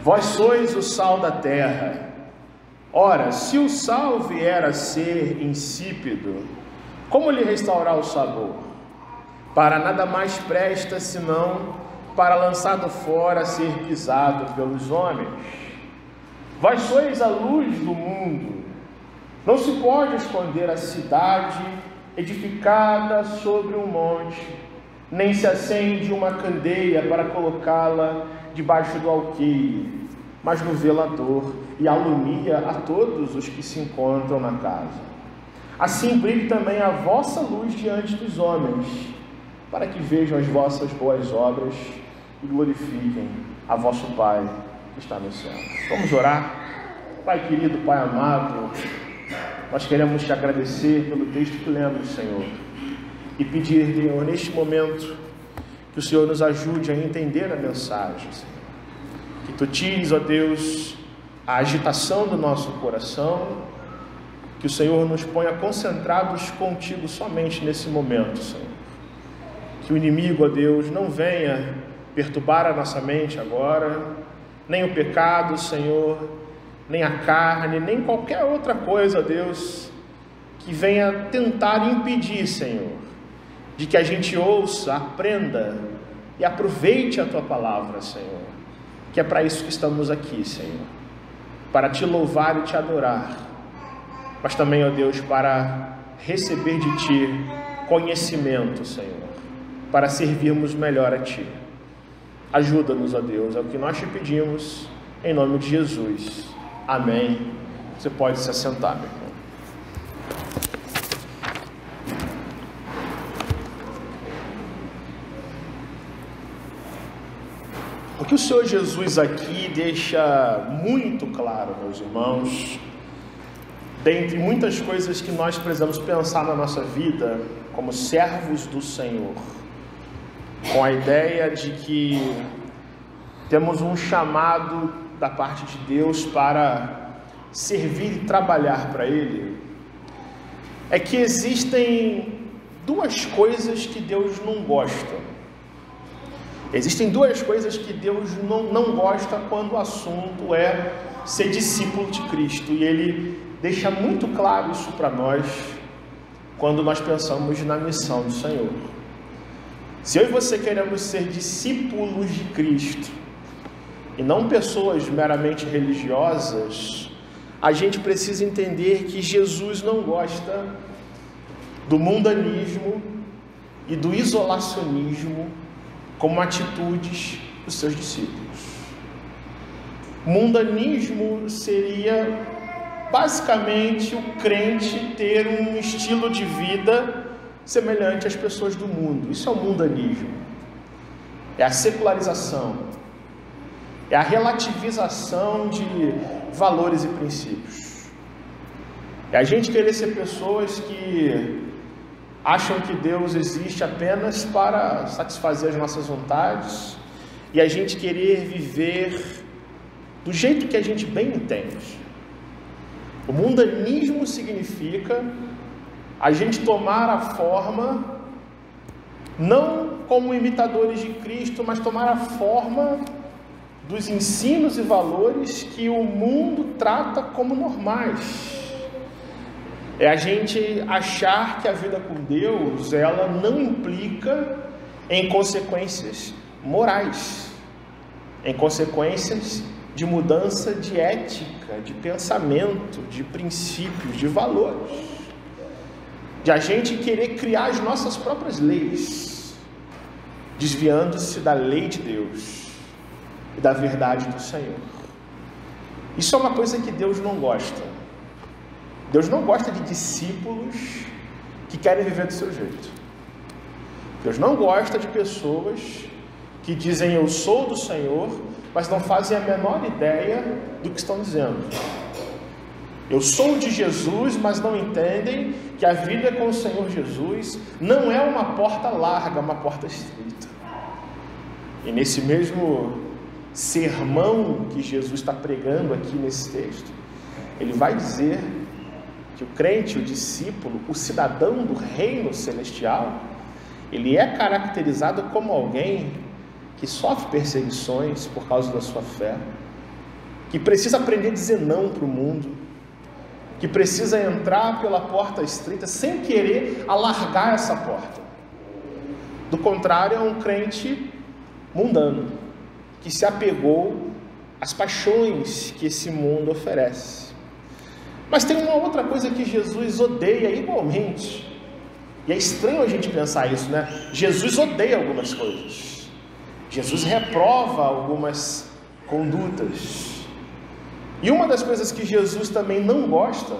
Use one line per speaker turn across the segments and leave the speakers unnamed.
Vós sois o sal da terra. Ora, se o sal vier a ser insípido, como lhe restaurar o sabor? Para nada mais presta, senão para lançado fora, ser pisado pelos homens. Vós sois a luz do mundo. Não se pode esconder a cidade edificada sobre um monte, nem se acende uma candeia para colocá-la debaixo do alqueire, mas no velador, e alumia a todos os que se encontram na casa. Assim brilhe também a vossa luz diante dos homens, para que vejam as vossas boas obras e glorifiquem a vosso Pai que está no céu. Vamos orar? Pai querido, Pai amado, nós queremos te agradecer pelo texto que lemos, Senhor, e pedir, Senhor, neste momento, que o Senhor nos ajude a entender a mensagem, Senhor. Que Tu tires, ó Deus, a agitação do nosso coração, que o Senhor nos ponha concentrados contigo somente nesse momento, Senhor. Que o inimigo, ó Deus, não venha perturbar a nossa mente agora, nem o pecado, Senhor, nem a carne, nem qualquer outra coisa, Deus, que venha tentar impedir, Senhor, de que a gente ouça, aprenda e aproveite a Tua palavra, Senhor, que é para isso que estamos aqui, Senhor, para Te louvar e Te adorar, mas também, ó Deus, para receber de Ti conhecimento, Senhor, para servirmos melhor a Ti. Ajuda-nos, ó Deus, é o que nós Te pedimos, em nome de Jesus. Amém. Você pode se assentar, meu irmão. O que o Senhor Jesus aqui deixa muito claro, meus irmãos, dentre muitas coisas que nós precisamos pensar na nossa vida como servos do Senhor, com a ideia de que temos um chamado da parte de Deus para servir e trabalhar para Ele, é que existem duas coisas que Deus não gosta. Existem duas coisas que Deus não gosta quando o assunto é ser discípulo de Cristo, e Ele deixa muito claro isso para nós quando nós pensamos na missão do Senhor. Se eu e você queremos ser discípulos de Cristo e não pessoas meramente religiosas, a gente precisa entender que Jesus não gosta do mundanismo e do isolacionismo como atitudes dos seus discípulos. Mundanismo seria basicamente o crente ter um estilo de vida semelhante às pessoas do mundo. Isso é o mundanismo. É a secularização. É a relativização de valores e princípios. É a gente querer ser pessoas que acham que Deus existe apenas para satisfazer as nossas vontades, e a gente querer viver do jeito que a gente bem entende. O mundanismo significa a gente tomar a forma, não como imitadores de Cristo, mas tomar a forma dos ensinos e valores que o mundo trata como normais. É a gente achar que a vida com Deus, ela não implica em consequências morais, em consequências de mudança de ética, de pensamento, de princípios, de valores. De a gente querer criar as nossas próprias leis, desviando-se da lei de Deus e da verdade do Senhor. Isso é uma coisa que Deus não gosta. Deus não gosta de discípulos que querem viver do seu jeito. Deus não gosta de pessoas que dizem eu sou do Senhor, mas não fazem a menor ideia do que estão dizendo. Eu sou de Jesus, mas não entendem que a vida com o Senhor Jesus não é uma porta larga, uma porta estreita. E nesse mesmo sermão que Jesus está pregando aqui nesse texto, Ele vai dizer que o crente, o discípulo, o cidadão do reino celestial, ele é caracterizado como alguém que sofre perseguições por causa da sua fé, que precisa aprender a dizer não para o mundo, que precisa entrar pela porta estreita sem querer alargar essa porta. Do contrário, é um crente mundano, que se apegou às paixões que esse mundo oferece. Mas tem uma outra coisa que Jesus odeia igualmente, e é estranho a gente pensar isso, né? Jesus odeia algumas coisas, Jesus reprova algumas condutas, e uma das coisas que Jesus também não gosta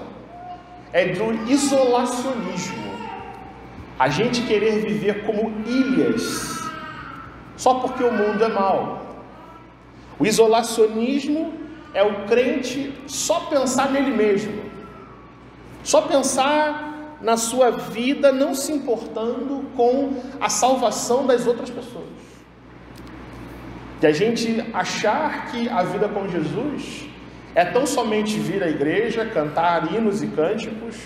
é do isolacionismo, a gente querer viver como ilhas, só porque o mundo é mau. O isolacionismo é o crente só pensar nele mesmo, só pensar na sua vida, não se importando com a salvação das outras pessoas. E a gente achar que a vida com Jesus é tão somente vir à igreja, cantar hinos e cânticos,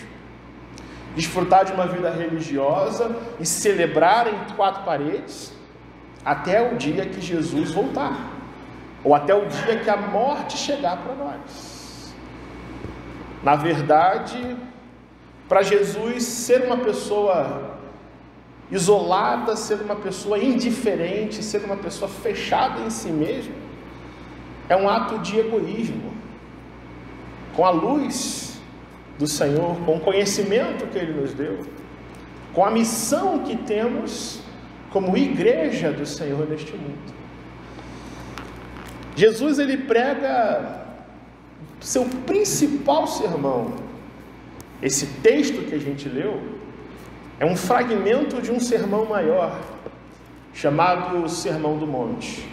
desfrutar de uma vida religiosa e celebrar em quatro paredes, até o dia que Jesus voltar, ou até o dia que a morte chegar para nós. Na verdade, para Jesus, ser uma pessoa isolada, ser uma pessoa indiferente, ser uma pessoa fechada em si mesmo, é um ato de egoísmo. Com a luz do Senhor, com o conhecimento que Ele nos deu, com a missão que temos como igreja do Senhor neste mundo. Jesus, ele prega seu principal sermão. Esse texto que a gente leu é um fragmento de um sermão maior, chamado Sermão do Monte.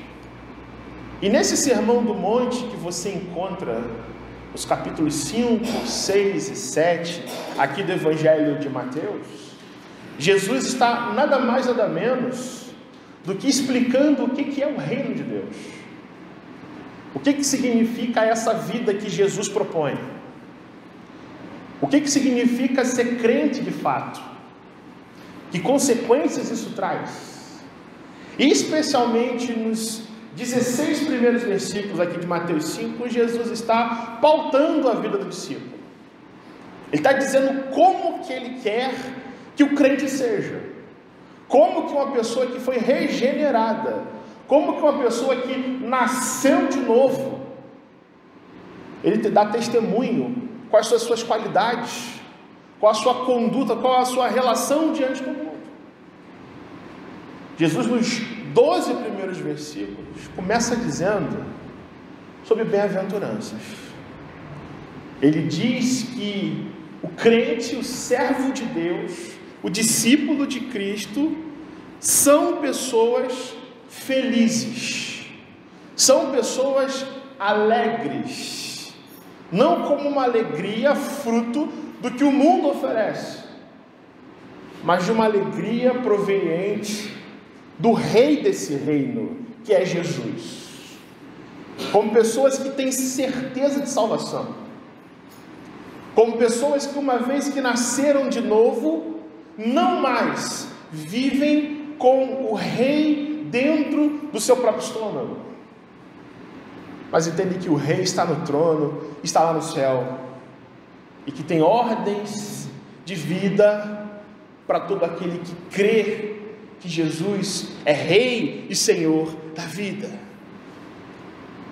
E nesse Sermão do Monte que você encontra os capítulos 5, 6 e 7, aqui do Evangelho de Mateus, Jesus está nada mais nada menos do que explicando o que é o reino de Deus. O que significa essa vida que Jesus propõe? O que significa ser crente de fato? Que consequências isso traz? E especialmente nos 16 primeiros versículos aqui de Mateus 5, Jesus está pautando a vida do discípulo. Ele está dizendo como que ele quer que o crente seja. Como que uma pessoa que foi regenerada, como que uma pessoa que nasceu de novo, ele te dá testemunho, quais são as suas qualidades, qual a sua conduta, qual a sua relação diante do mundo. Jesus, nos 12 primeiros versículos, começa dizendo sobre bem-aventuranças. Ele diz que o crente, o servo de Deus, o discípulo de Cristo, são pessoas felizes, são pessoas alegres, não como uma alegria fruto do que o mundo oferece, mas de uma alegria proveniente do rei desse reino, que é Jesus, como pessoas que têm certeza de salvação, como pessoas que, uma vez que nasceram de novo, não mais vivem com o rei dentro do seu próprio estômago, mas entendem que o rei está no trono, está lá no céu, e que tem ordens de vida para todo aquele que crê que Jesus é Rei e Senhor da vida.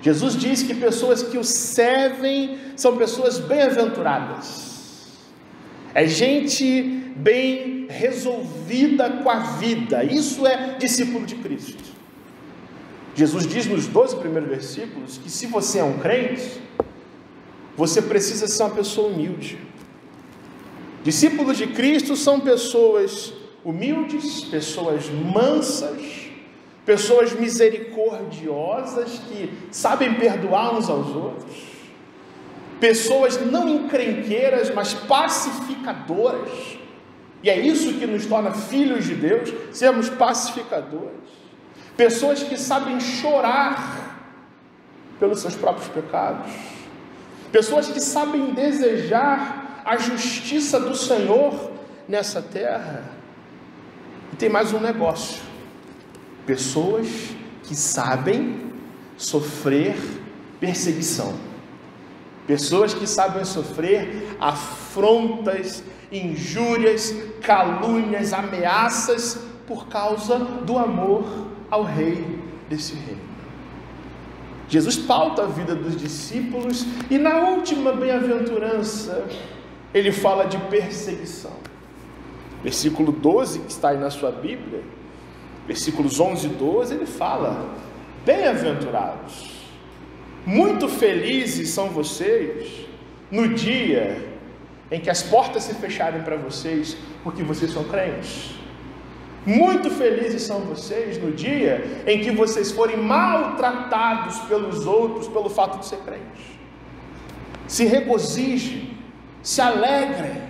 Jesus diz que pessoas que o servem são pessoas bem-aventuradas, é gente bem resolvida com a vida. Isso é discípulo de Cristo. Jesus diz nos 12 primeiros versículos que se você é um crente, você precisa ser uma pessoa humilde. Discípulos de Cristo são pessoas humildes, pessoas mansas, pessoas misericordiosas que sabem perdoar uns aos outros, pessoas não encrenqueiras, mas pacificadoras. E é isso que nos torna filhos de Deus, sermos pacificadores. Pessoas que sabem chorar pelos seus próprios pecados. Pessoas que sabem desejar a justiça do Senhor nessa terra. E tem mais um negócio. Pessoas que sabem sofrer perseguição. Pessoas que sabem sofrer afrontas, injúrias, calúnias, ameaças por causa do amor ao rei desse reino. Jesus pauta a vida dos discípulos e na última bem-aventurança ele fala de perseguição. Versículo 12, que está aí na sua Bíblia, versículos 11 e 12, ele fala: bem-aventurados, muito felizes são vocês no dia em que as portas se fecharem para vocês, porque vocês são crentes. Muito felizes são vocês no dia em que vocês forem maltratados pelos outros pelo fato de ser crentes. Se regozijem, se alegrem,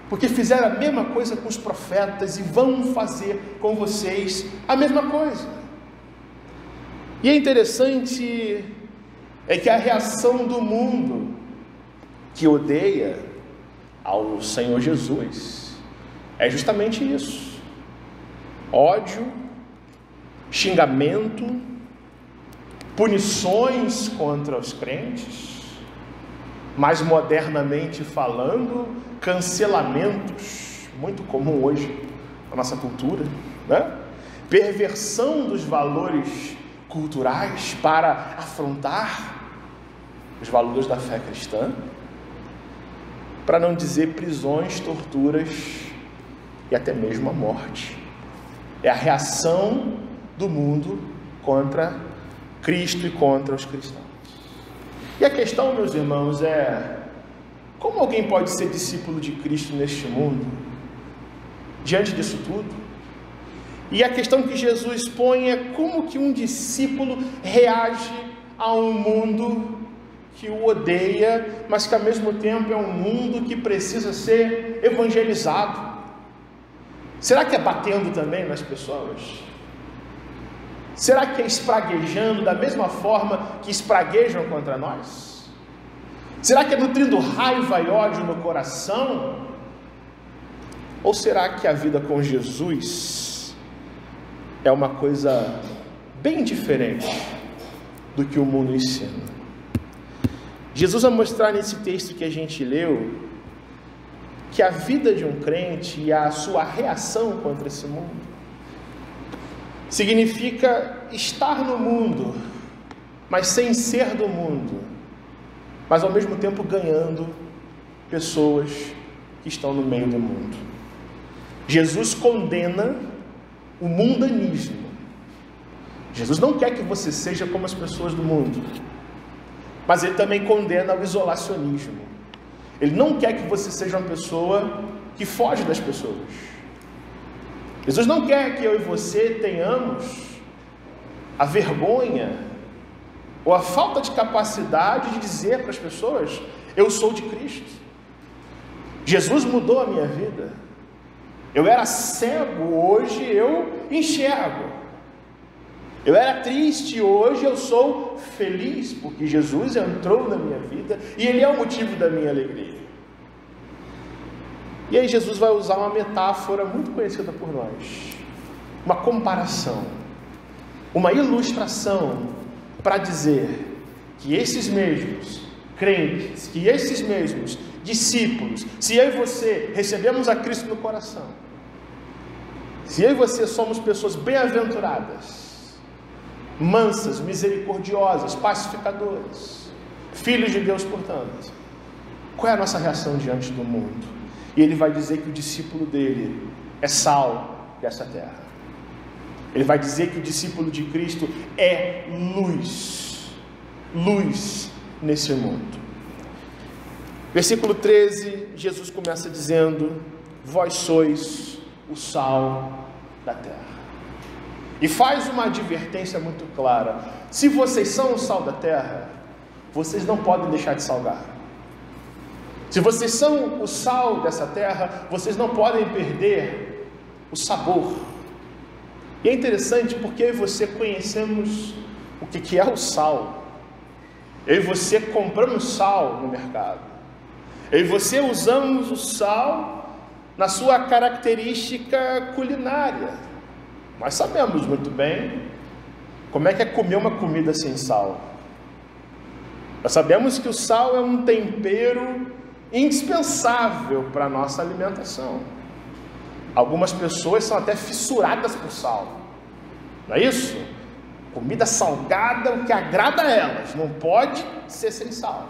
porque fizeram a mesma coisa com os profetas e vão fazer com vocês a mesma coisa. E é interessante que a reação do mundo que odeia ao Senhor Jesus é justamente isso: ódio, xingamento, punições contra os crentes, mais modernamente falando, cancelamentos, muito comum hoje na nossa cultura, né? Perversão dos valores culturais para afrontar os valores da fé cristã, para não dizer prisões, torturas e até mesmo a morte. É a reação do mundo contra Cristo e contra os cristãos. E a questão, meus irmãos, é: como alguém pode ser discípulo de Cristo neste mundo, diante disso tudo? E a questão que Jesus põe é como que um discípulo reage a um mundo que o odeia, mas que ao mesmo tempo é um mundo que precisa ser evangelizado. Será que é batendo também nas pessoas? Será que é espraguejando da mesma forma que espraguejam contra nós? Será que é nutrindo raiva e ódio no coração? Ou será que a vida com Jesus é uma coisa bem diferente do que o mundo ensina? Jesus vai mostrar nesse texto que a gente leu que a vida de um crente e a sua reação contra esse mundo significa estar no mundo, mas sem ser do mundo, mas ao mesmo tempo ganhando pessoas que estão no meio do mundo. Jesus condena o mundanismo. Jesus não quer que você seja como as pessoas do mundo, mas ele também condena o isolacionismo. Ele não quer que você seja uma pessoa que foge das pessoas. Jesus não quer que eu e você tenhamos a vergonha ou a falta de capacidade de dizer para as pessoas: eu sou de Cristo. Jesus mudou a minha vida. Eu era cego, hoje eu enxergo. Eu era triste, hoje eu sou feliz, porque Jesus entrou na minha vida e Ele é o motivo da minha alegria. E aí Jesus vai usar uma metáfora muito conhecida por nós, uma comparação, uma ilustração, para dizer que esses mesmos crentes, que esses mesmos discípulos, se eu e você recebemos a Cristo no coração, se eu e você somos pessoas bem-aventuradas, mansas, misericordiosas, pacificadoras, filhos de Deus, portanto, qual é a nossa reação diante do mundo? E ele vai dizer que o discípulo dele é sal dessa terra. Ele vai dizer que o discípulo de Cristo é luz, luz nesse mundo. Versículo 13, Jesus começa dizendo: vós sois o sal da terra. E faz uma advertência muito clara: se vocês são o sal da terra, vocês não podem deixar de salgar. Se vocês são o sal dessa terra, vocês não podem perder o sabor. E é interessante porque eu e você conhecemos o que é o sal. Eu e você compramos sal no mercado. Eu e você usamos o sal na sua característica culinária. Nós sabemos muito bem como é que é comer uma comida sem sal. Nós sabemos que o sal é um tempero indispensável para a nossa alimentação. Algumas pessoas são até fissuradas por sal, não é isso? Comida salgada, o que agrada a elas, não pode ser sem sal.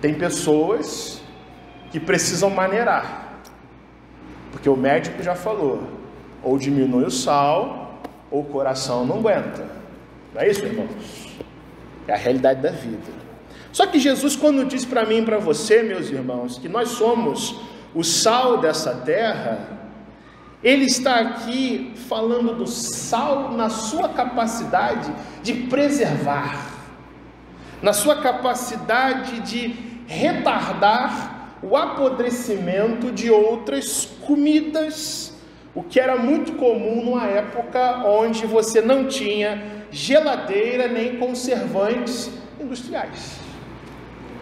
Tem pessoas que precisam maneirar, porque o médico já falou, ou diminui o sal, ou o coração não aguenta. Não é isso, irmãos? É a realidade da vida. Só que Jesus, quando diz para mim e para você, meus irmãos, que nós somos o sal dessa terra, Ele está aqui falando do sal na sua capacidade de preservar, na sua capacidade de retardar o apodrecimento de outras comidas, o que era muito comum numa época onde você não tinha geladeira nem conservantes industriais.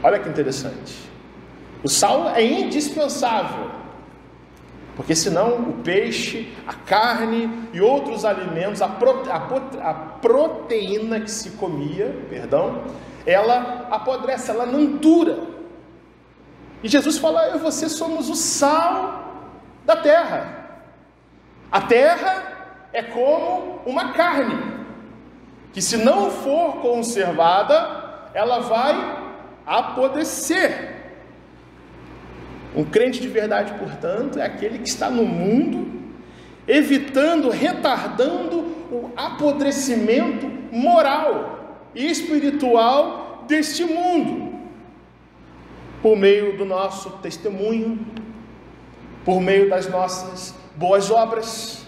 Olha que interessante. O sal é indispensável, porque senão o peixe, a carne e outros alimentos, a proteína que se comia, ela apodrece, ela não dura. E Jesus fala, eu e você somos o sal da terra. A terra é como uma carne, que se não for conservada, ela vai apodrecer. Um crente de verdade, portanto, é aquele que está no mundo, evitando, retardando o apodrecimento moral e espiritual deste mundo, por meio do nosso testemunho, por meio das nossas boas obras,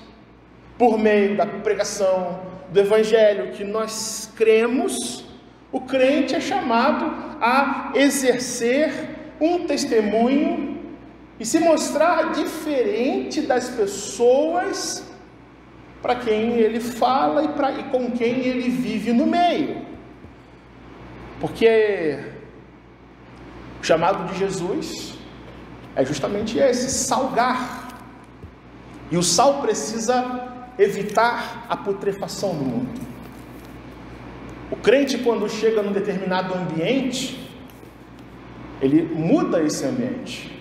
por meio da pregação do Evangelho que nós cremos. O crente é chamado a exercer um testemunho e se mostrar diferente das pessoas para quem ele fala e com quem ele vive no meio. Porque o chamado de Jesus é justamente esse, salgar. E o sal precisa evitar a putrefação do mundo. O crente, quando chega num determinado ambiente, ele muda esse ambiente.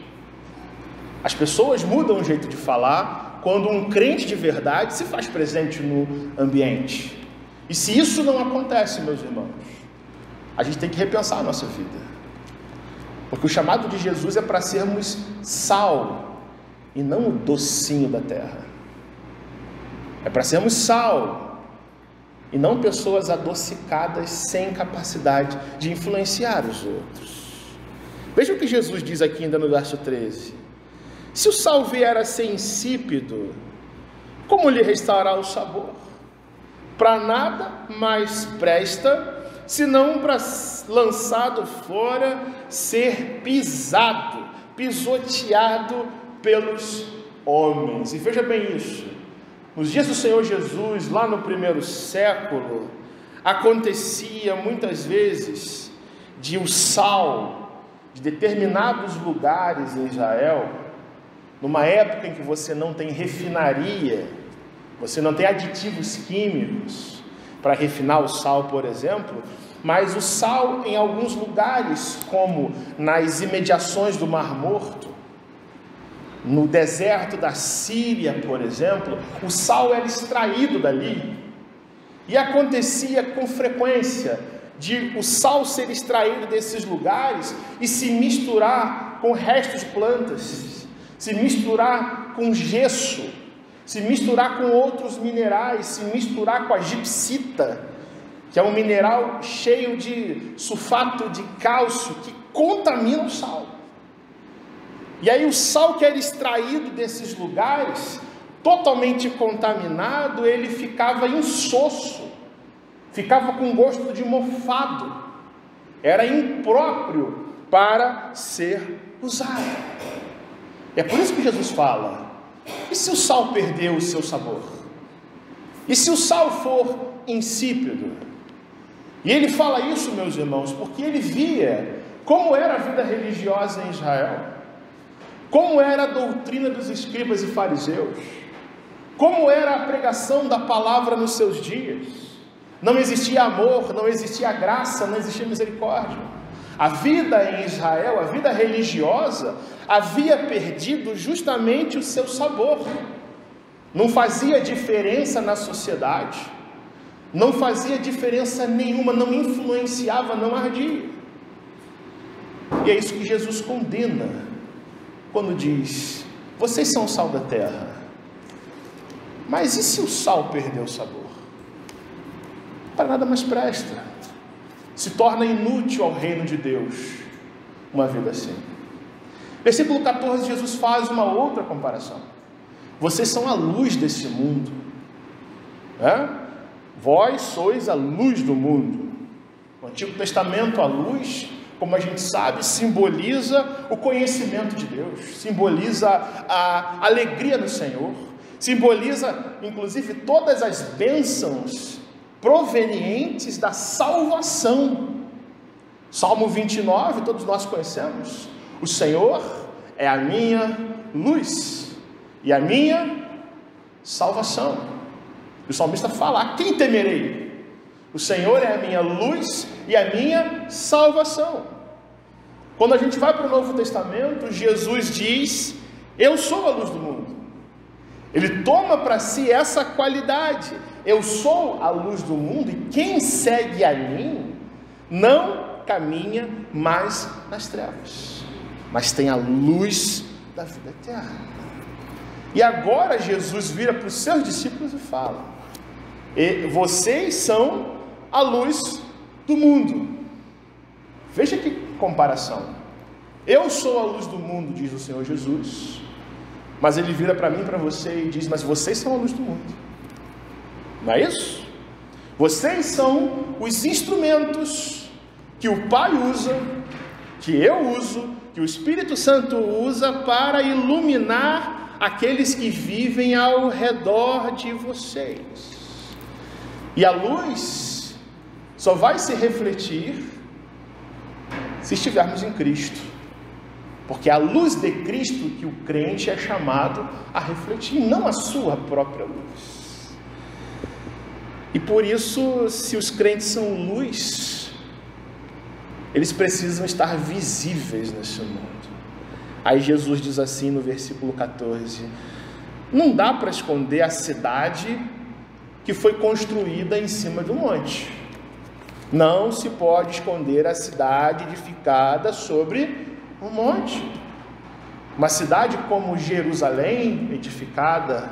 As pessoas mudam o jeito de falar quando um crente de verdade se faz presente no ambiente. E se isso não acontece, meus irmãos, a gente tem que repensar a nossa vida. Porque o chamado de Jesus é para sermos sal e não o docinho da terra. É para sermos sal e não pessoas adocicadas sem capacidade de influenciar os outros. Veja o que Jesus diz aqui ainda no verso 13. Se o sal vier a ser insípido, como lhe restaurar o sabor? Para nada mais presta, senão para, lançado fora, ser pisado, pisoteado pelos homens. E veja bem isso. Nos dias do Senhor Jesus, lá no primeiro século, acontecia muitas vezes de o sal de determinados lugares em Israel, numa época em que você não tem refinaria, você não tem aditivos químicos para refinar o sal, por exemplo, mas o sal em alguns lugares, como nas imediações do Mar Morto, no deserto da Síria, por exemplo, o sal era extraído dali, e acontecia com frequência de o sal ser extraído desses lugares e se misturar com restos de plantas, se misturar com gesso, se misturar com outros minerais, se misturar com a gipsita, que é um mineral cheio de sulfato de cálcio que contamina o sal. E aí o sal que era extraído desses lugares, totalmente contaminado, ele ficava insosso, ficava com gosto de mofado, era impróprio para ser usado. É por isso que Jesus fala, e se o sal perder o seu sabor? E se o sal for insípido? E ele fala isso, meus irmãos, porque ele via como era a vida religiosa em Israel, como era a doutrina dos escribas e fariseus, como era a pregação da palavra nos seus dias. Não existia amor, não existia graça, não existia misericórdia. A vida em Israel, a vida religiosa, havia perdido justamente o seu sabor. Não fazia diferença na sociedade, não fazia diferença nenhuma, não influenciava, não ardia. E é isso que Jesus condena quando diz: vocês são o sal da terra, mas e se o sal perder o sabor? Para nada mais presta, se torna inútil ao reino de Deus uma vida assim. Versículo 14, Jesus faz uma outra comparação: vocês são a luz desse mundo, vós sois a luz do mundo. No Antigo Testamento, a luz, como a gente sabe, simboliza o conhecimento de Deus, simboliza a alegria do Senhor, simboliza inclusive todas as bênçãos provenientes da salvação. Salmo 29, todos nós conhecemos: o Senhor é a minha luz e a minha salvação. E o salmista fala: a quem temerei? O Senhor é a minha luz e a minha salvação. Quando a gente vai para o Novo Testamento, Jesus diz: eu sou a luz do mundo. Ele toma para si essa qualidade: eu sou a luz do mundo, e quem segue a mim não caminha mais nas trevas, mas tem a luz da vida eterna. E agora Jesus vira para os seus discípulos e fala: vocês são a luz do mundo. Veja que comparação. Eu sou a luz do mundo, diz o Senhor Jesus, mas ele vira para mim e para você e diz: mas vocês são a luz do mundo. Não é isso? Vocês são os instrumentos que o Pai usa, que eu uso, que o Espírito Santo usa para iluminar aqueles que vivem ao redor de vocês. E a luz só vai se refletir se estivermos em Cristo, porque é a luz de Cristo que o crente é chamado a refletir, não a sua própria luz. E por isso, se os crentes são luz, eles precisam estar visíveis nesse mundo. Aí Jesus diz assim no versículo 14: não dá para esconder a cidade que foi construída em cima de um monte. Não se pode esconder a cidade edificada sobre um monte. Uma cidade como Jerusalém, edificada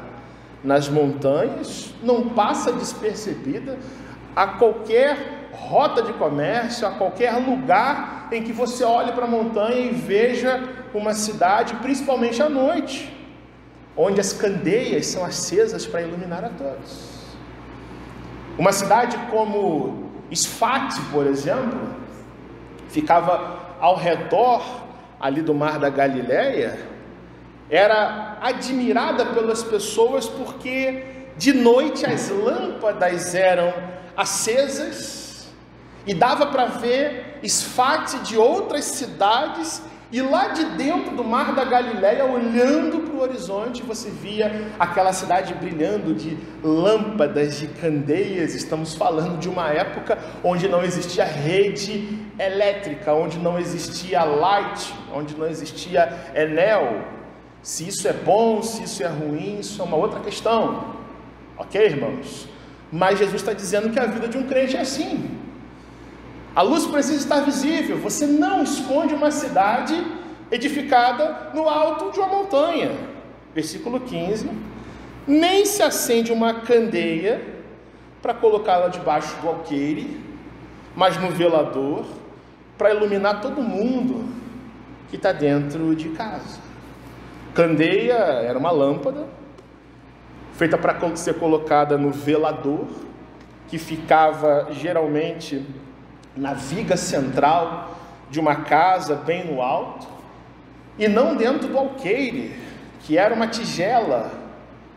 nas montanhas, não passa despercebida a qualquer rota de comércio, a qualquer lugar em que você olhe para a montanha e veja uma cidade, principalmente à noite, onde as candeias são acesas para iluminar a todos. Uma cidade como Esfate, por exemplo, ficava ao redor ali do Mar da Galileia, era admirada pelas pessoas porque de noite as lâmpadas eram acesas e dava para ver Esfate de outras cidades, e lá de dentro do Mar da Galileia, olhando para o horizonte, você via aquela cidade brilhando de lâmpadas, de candeias. Estamos falando de uma época onde não existia rede elétrica, onde não existia light, onde não existia Enel. Se isso é bom, se isso é ruim, isso é uma outra questão. Ok, irmãos? Mas Jesus está dizendo que a vida de um crente é assim. A luz precisa estar visível. Você não esconde uma cidade edificada no alto de uma montanha. Versículo 15. Nem se acende uma candeia para colocá-la debaixo do alqueire, mas no velador, para iluminar todo mundo que está dentro de casa. Candeia era uma lâmpada feita para ser colocada no velador, que ficava geralmente na viga central de uma casa bem no alto, e não dentro do alqueire, que era uma tigela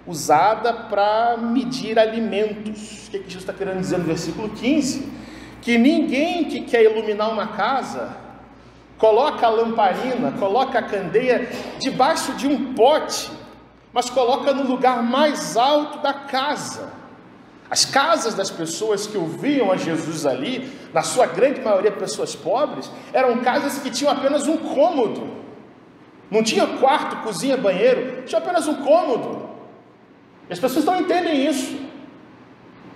usada para medir alimentos. O que Jesus está querendo dizer no versículo 15? Que ninguém que quer iluminar uma casa coloca a lamparina, coloca a candeia debaixo de um pote, mas coloca no lugar mais alto da casa. As casas das pessoas que ouviam a Jesus ali, na sua grande maioria pessoas pobres, eram casas que tinham apenas um cômodo. Não tinha quarto, cozinha, banheiro, tinha apenas um cômodo. E as pessoas não entendem isso.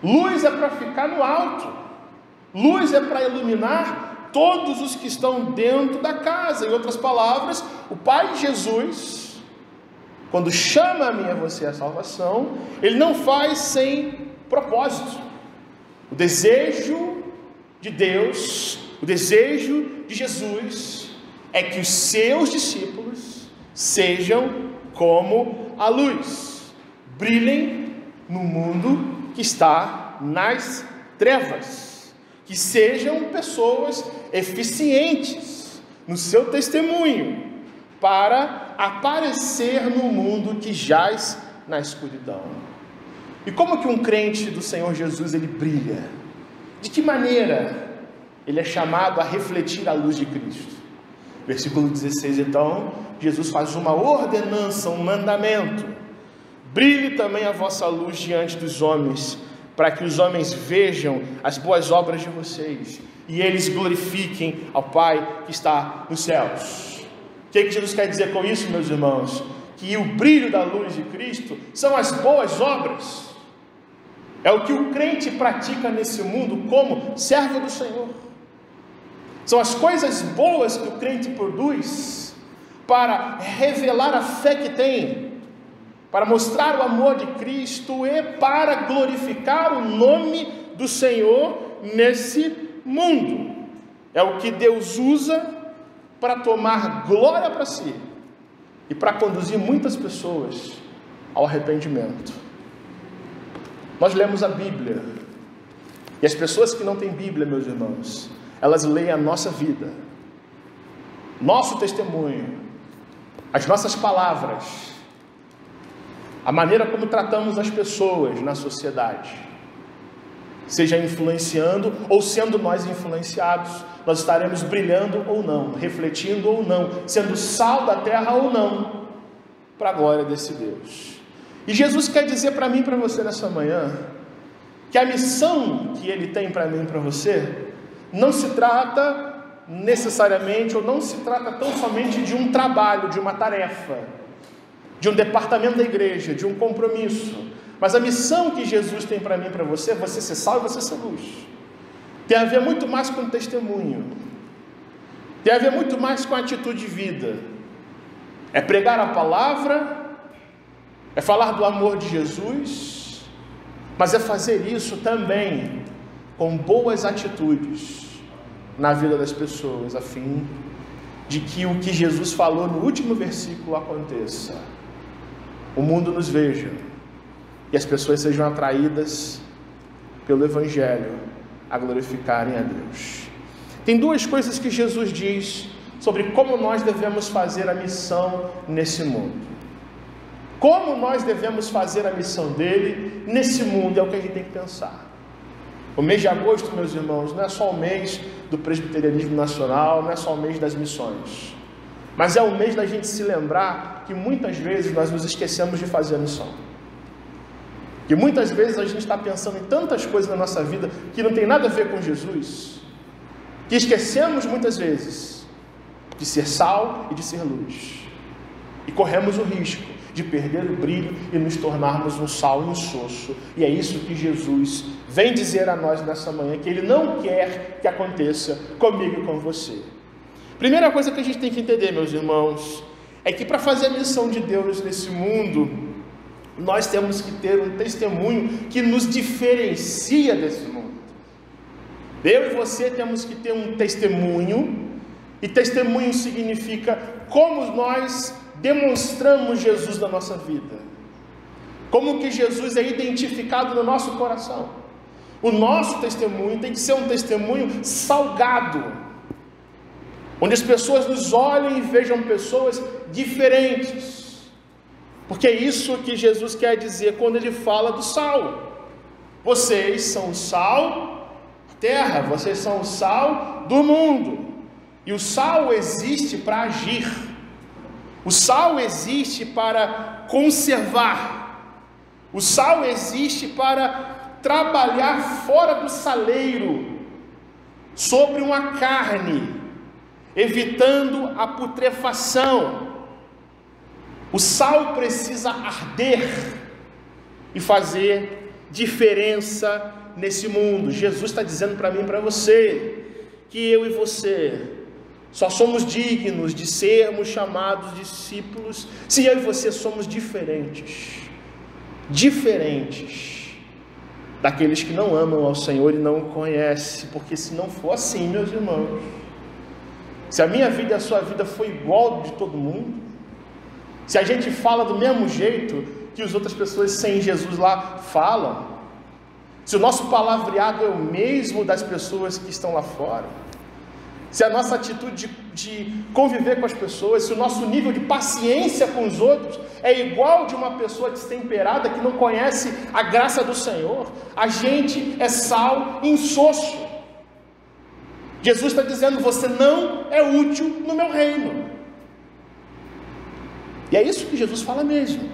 Luz é para ficar no alto. Luz é para iluminar todos os que estão dentro da casa. Em outras palavras, o Pai Jesus, quando chama a mim e a você a salvação, Ele não faz sem propósito. O desejo de Deus, o desejo de Jesus é que os seus discípulos sejam como a luz, brilhem no mundo que está nas trevas, que sejam pessoas eficientes no seu testemunho para aparecer no mundo que jaz na escuridão. E como que um crente do Senhor Jesus ele brilha? De que maneira ele é chamado a refletir a luz de Cristo? Versículo 16, então, Jesus faz uma ordenança, um mandamento: brilhe também a vossa luz diante dos homens, para que os homens vejam as boas obras de vocês e eles glorifiquem ao Pai que está nos céus. O que Jesus quer dizer com isso, meus irmãos? Que o brilho da luz de Cristo são as boas obras. É o que o crente pratica nesse mundo como servo do Senhor. São as coisas boas que o crente produz para revelar a fé que tem, para mostrar o amor de Cristo e para glorificar o nome do Senhor nesse mundo. É o que Deus usa para tomar glória para si e para conduzir muitas pessoas ao arrependimento. Nós lemos a Bíblia, e as pessoas que não têm Bíblia, meus irmãos, elas leem a nossa vida, nosso testemunho, as nossas palavras, a maneira como tratamos as pessoas na sociedade, seja influenciando ou sendo nós influenciados, nós estaremos brilhando ou não, refletindo ou não, sendo sal da terra ou não, para a glória desse Deus. E Jesus quer dizer para mim e para você nessa manhã, que a missão que Ele tem para mim e para você, não se trata necessariamente, ou não se trata tão somente de um trabalho, de uma tarefa, de um departamento da igreja, de um compromisso, mas a missão que Jesus tem para mim e para você ser sal e você ser luz, tem a ver muito mais com testemunho, tem a ver muito mais com atitude de vida, é pregar a palavra, é falar do amor de Jesus, mas é fazer isso também com boas atitudes na vida das pessoas, a fim de que o que Jesus falou no último versículo aconteça. O mundo nos veja e as pessoas sejam atraídas pelo Evangelho a glorificarem a Deus. Tem duas coisas que Jesus diz sobre como nós devemos fazer a missão nesse mundo. Como nós devemos fazer a missão dele nesse mundo é o que a gente tem que pensar. O mês de agosto, meus irmãos, não é só o mês do presbiterianismo nacional, não é só o mês das missões, mas é o mês da gente se lembrar que muitas vezes nós nos esquecemos de fazer a missão, que muitas vezes a gente está pensando em tantas coisas na nossa vida que não tem nada a ver com Jesus, que esquecemos muitas vezes de ser sal e de ser luz, e corremos o risco de perder o brilho e nos tornarmos um sal insosso. E é isso que Jesus vem dizer a nós nessa manhã, que Ele não quer que aconteça comigo e com você. Primeira coisa que a gente tem que entender, meus irmãos, é que para fazer a missão de Deus nesse mundo, nós temos que ter um testemunho que nos diferencia desse mundo. Eu e você temos que ter um testemunho, e testemunho significa como nós demonstramos Jesus na nossa vida, como que Jesus é identificado no nosso coração. O nosso testemunho tem que ser um testemunho salgado, onde as pessoas nos olhem e vejam pessoas diferentes, porque é isso que Jesus quer dizer quando Ele fala do sal. Vocês são o sal da terra, vocês são o sal do mundo, e o sal existe para agir. O sal existe para conservar. O sal existe para trabalhar fora do saleiro, sobre uma carne, evitando a putrefação. O sal precisa arder e fazer diferença nesse mundo. Jesus está dizendo para mim e para você, que eu e você só somos dignos de sermos chamados discípulos se eu e você somos diferentes daqueles que não amam ao Senhor e não o conhecem. Porque se não for assim, meus irmãos, se a minha vida e a sua vida for igual de todo mundo, se a gente fala do mesmo jeito que as outras pessoas sem Jesus lá falam, se o nosso palavreado é o mesmo das pessoas que estão lá fora, se a nossa atitude de conviver com as pessoas, se o nosso nível de paciência com os outros é igual de uma pessoa destemperada que não conhece a graça do Senhor, a gente é sal insosso. Jesus está dizendo: você não é útil no meu reino. E é isso que Jesus fala mesmo.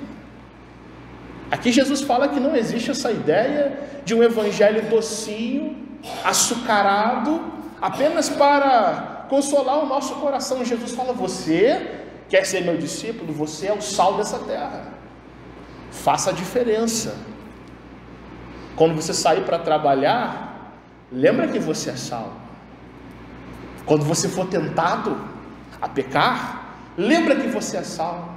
Aqui Jesus fala que não existe essa ideia de um evangelho docinho, açucarado, apenas para consolar o nosso coração. Jesus fala: você quer ser meu discípulo? Você é o sal dessa terra. Faça a diferença. Quando você sair para trabalhar, lembra que você é sal. Quando você for tentado a pecar, lembra que você é sal.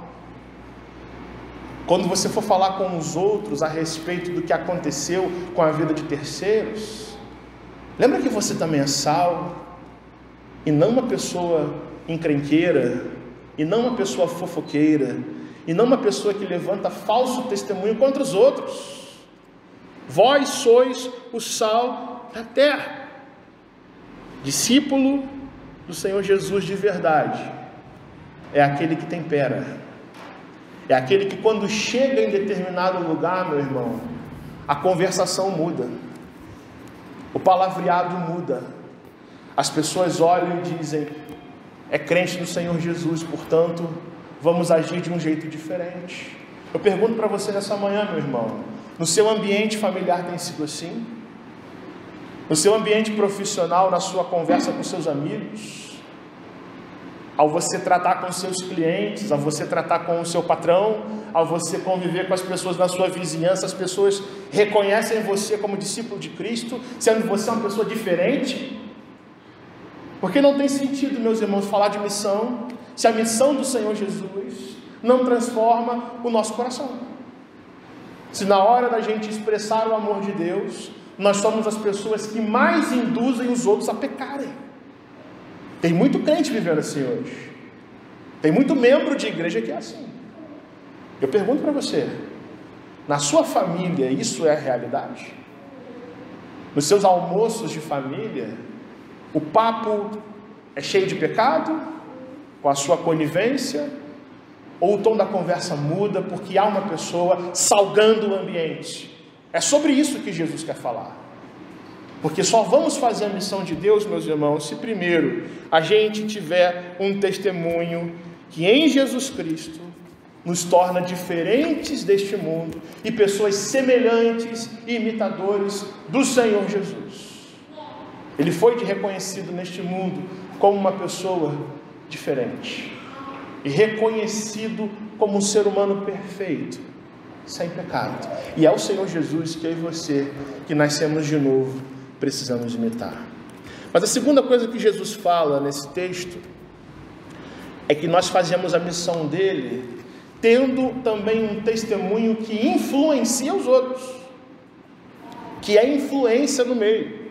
Quando você for falar com os outros a respeito do que aconteceu com a vida de terceiros, lembra que você também é sal, e não uma pessoa encrenqueira, e não uma pessoa fofoqueira, e não uma pessoa que levanta falso testemunho contra os outros. Vós sois o sal da terra. Discípulo do Senhor Jesus de verdade é aquele que tempera, é aquele que quando chega em determinado lugar, meu irmão, a conversação muda, o palavreado muda, as pessoas olham e dizem: é crente no Senhor Jesus, portanto vamos agir de um jeito diferente. Eu pergunto para você nessa manhã, meu irmão, no seu ambiente familiar tem sido assim? No seu ambiente profissional, na sua conversa com seus amigos, ao você tratar com seus clientes, ao você tratar com o seu patrão, ao você conviver com as pessoas na sua vizinhança, as pessoas reconhecem você como discípulo de Cristo, sendo você uma pessoa diferente? Porque não tem sentido, meus irmãos, falar de missão, se a missão do Senhor Jesus não transforma o nosso coração. Se na hora da gente expressar o amor de Deus, nós somos as pessoas que mais induzem os outros a pecarem. Tem muito crente vivendo assim hoje. Tem muito membro de igreja que é assim. Eu pergunto para você, na sua família isso é a realidade? Nos seus almoços de família, o papo é cheio de pecado, com a sua conivência, ou o tom da conversa muda porque há uma pessoa salgando o ambiente? É sobre isso que Jesus quer falar. Porque só vamos fazer a missão de Deus, meus irmãos, se primeiro a gente tiver um testemunho que em Jesus Cristo nos torna diferentes deste mundo e pessoas semelhantes e imitadores do Senhor Jesus. Ele foi reconhecido neste mundo como uma pessoa diferente e reconhecido como um ser humano perfeito, sem pecado. E é o Senhor Jesus que eu e você, que nascemos de novo, precisamos imitar. Mas a segunda coisa que Jesus fala nesse texto é que nós fazemos a missão dele tendo também um testemunho que influencia os outros, que é influência no meio.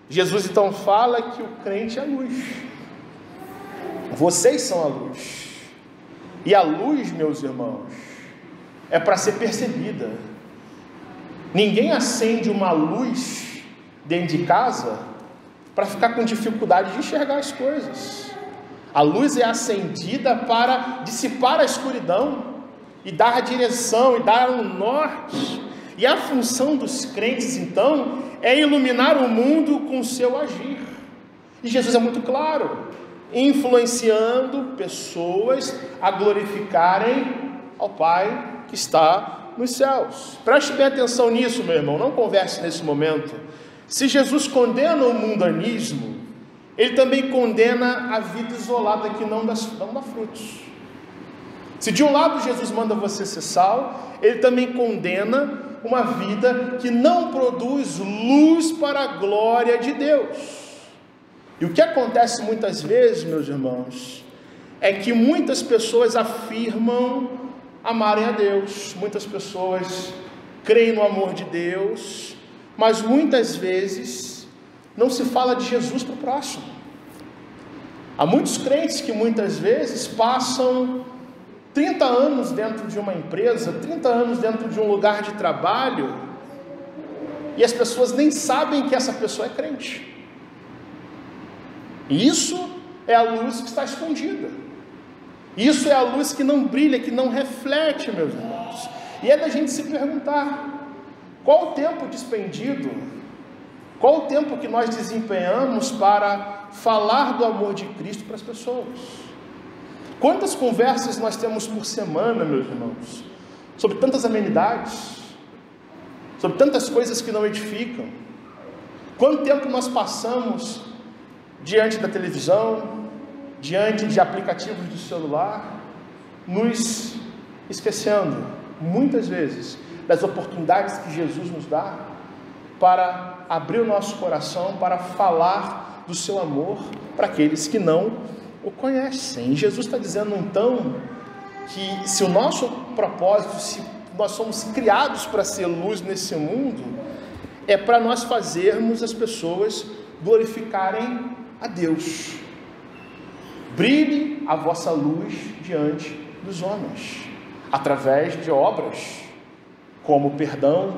Jesus então fala que o crente é a luz. Vocês são a luz. E a luz, meus irmãos, é para ser percebida. Ninguém acende uma luz dentro de casa para ficar com dificuldade de enxergar as coisas. A luz é acendida para dissipar a escuridão e dar a direção e dar um norte. E a função dos crentes então é iluminar o mundo com o seu agir. E Jesus é muito claro, influenciando pessoas a glorificarem ao Pai que está nos céus. Preste bem atenção nisso, meu irmão, não converse nesse momento. Se Jesus condena o mundanismo, ele também condena a vida isolada que não dá frutos. Se de um lado Jesus manda você ser sal, ele também condena uma vida que não produz luz para a glória de Deus. E o que acontece muitas vezes, meus irmãos, é que muitas pessoas afirmam amarem a Deus, muitas pessoas creem no amor de Deus, mas muitas vezes não se fala de Jesus para o próximo. Há muitos crentes que muitas vezes passam 30 anos dentro de uma empresa, 30 anos dentro de um lugar de trabalho, e as pessoas nem sabem que essa pessoa é crente. E isso é a luz que está escondida. Isso é a luz que não brilha, que não reflete, meus irmãos. E é da gente se perguntar, qual o tempo despendido, qual o tempo que nós desempenhamos para falar do amor de Cristo para as pessoas? Quantas conversas nós temos por semana, meus irmãos, sobre tantas amenidades, sobre tantas coisas que não edificam? Quanto tempo nós passamos diante da televisão, diante de aplicativos de celular, nos esquecendo, muitas vezes, das oportunidades que Jesus nos dá para abrir o nosso coração, para falar do seu amor para aqueles que não o conhecem. E Jesus está dizendo então que se o nosso propósito, se nós somos criados para ser luz nesse mundo, é para nós fazermos as pessoas glorificarem a Deus. Brilhe a vossa luz diante dos homens, através de obras como perdão,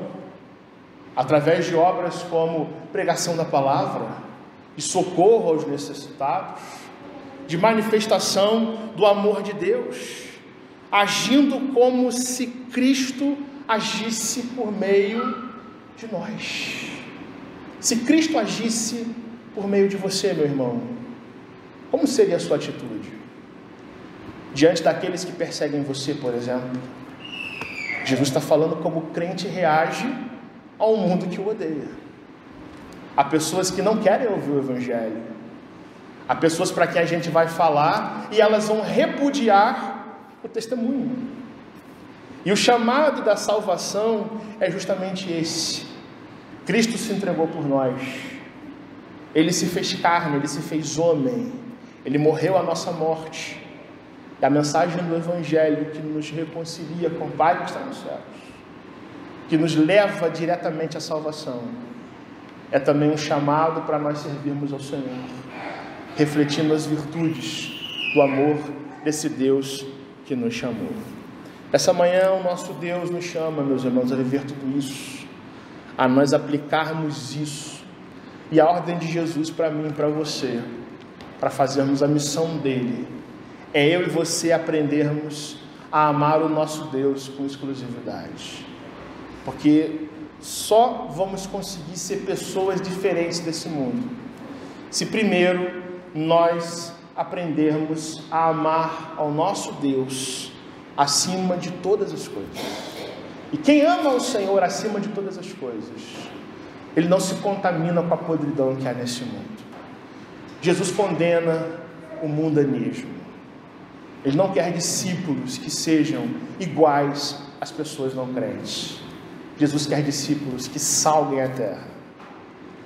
através de obras como pregação da palavra, de socorro aos necessitados, de manifestação do amor de Deus, agindo como se Cristo agisse por meio de nós. Se Cristo agisse por meio de você, meu irmão, como seria a sua atitude? Diante daqueles que perseguem você, por exemplo. Jesus está falando como o crente reage ao mundo que o odeia. Há pessoas que não querem ouvir o Evangelho. Há pessoas para quem a gente vai falar e elas vão repudiar o testemunho. E o chamado da salvação é justamente esse. Cristo se entregou por nós. Ele se fez carne, ele se fez homem. Ele morreu a nossa morte. E a mensagem do Evangelho que nos reconcilia com o Pai que está nos céus, que nos leva diretamente à salvação, é também um chamado para nós servirmos ao Senhor, refletindo as virtudes do amor desse Deus que nos chamou. Essa manhã o nosso Deus nos chama, meus irmãos, a viver tudo isso, a nós aplicarmos isso, e a ordem de Jesus para mim e para você, para fazermos a missão dele, é eu e você aprendermos a amar o nosso Deus com exclusividade, porque só vamos conseguir ser pessoas diferentes desse mundo, se primeiro nós aprendermos a amar ao nosso Deus acima de todas as coisas. E quem ama o Senhor acima de todas as coisas, ele não se contamina com a podridão que há nesse mundo. Jesus condena o mundanismo. Ele não quer discípulos que sejam iguais às pessoas não crentes. Jesus quer discípulos que salguem a terra,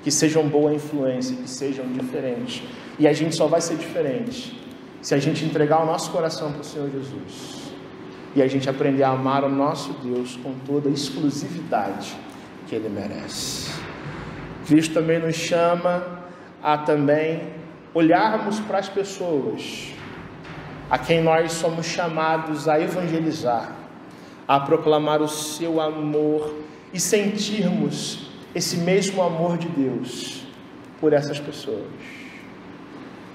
que sejam boa influência, que sejam diferentes. E a gente só vai ser diferente se a gente entregar o nosso coração para o Senhor Jesus e a gente aprender a amar o nosso Deus com toda a exclusividade que Ele merece. Cristo também nos chama a também olharmos para as pessoas a quem nós somos chamados a evangelizar, a proclamar o seu amor e sentirmos esse mesmo amor de Deus por essas pessoas.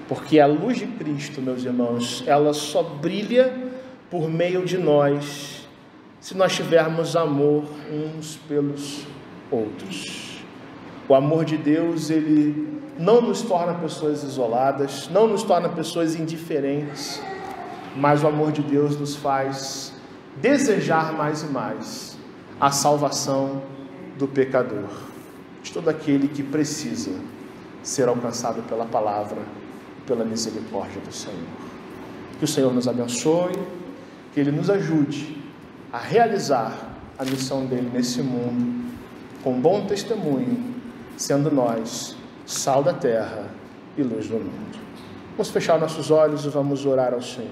Porque a luz de Cristo, meus irmãos, ela só brilha por meio de nós, se nós tivermos amor uns pelos outros. O amor de Deus, ele não nos torna pessoas isoladas, não nos torna pessoas indiferentes, mas o amor de Deus nos faz desejar mais e mais a salvação do pecador, de todo aquele que precisa ser alcançado pela palavra e pela misericórdia do Senhor. Que o Senhor nos abençoe, que Ele nos ajude a realizar a missão dele nesse mundo, com bom testemunho, sendo nós sal da terra e luz do mundo. Vamos fechar nossos olhos e vamos orar ao Senhor.